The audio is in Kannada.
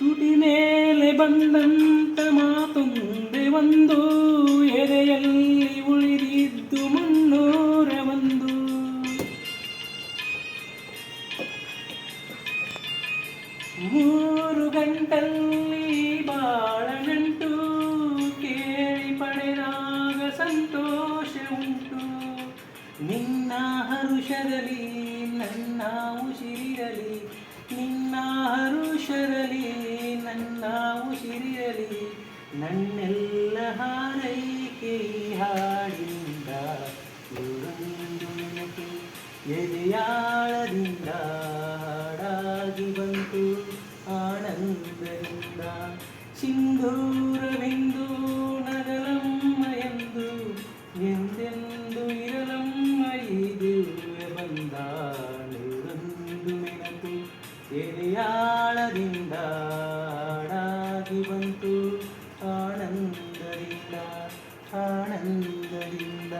ತುಟಿ ಮೇಲೆ ಬಂದಂತ ಮಾತೊಂದೆ ಒಂದು, ಎದೆಯಲ್ಲಿ ಉಳಿದಿದ್ದು ಮುನ್ನೂರ ಒಂದು. ಮೂರು ಗಂಟಲ್ಲಿ ಬಾಳ ನಂಟು, ಕೇಳಿ ಪಡೆದಾಗ ಸಂತೋಷ ಉಂಟು. ನಿನ್ನ ಹರುಷದಲ್ಲಿ ನನ್ನ ಉಸಿರಿರಲಿ, ನಿನ್ನ ಹರುಷದಲ್ಲಿ ನನ್ನ ಉಸಿರಿರಲಿ. ನನ್ನೆಲ್ಲ ಹಾರೈಕೆ ಹಾಡಿನಿಂದ ನೂರೊಂದು ನೆನಪು ಎದೆಯಾಳದಿಂದ ಹಾಡಾಗಿ ಬಂತು ಆನಂದದಿಂದ. ಸಿಂಧೂರವೆಂದು ನಗಲಮ್ಮ ಎಂದು, ಎಂದೆಂದು ಇರಲಮ್ಮ ಈ ದಿವ್ಯ ಬಂದ. ನೂರೊಂದು ನೆನಪು ಎದೆಯಾಳದಿಂದ ಹಾಡಾಗಿ ಬಂತು ಆನಂದದಿಂದ ಆನಂದದಿಂದ.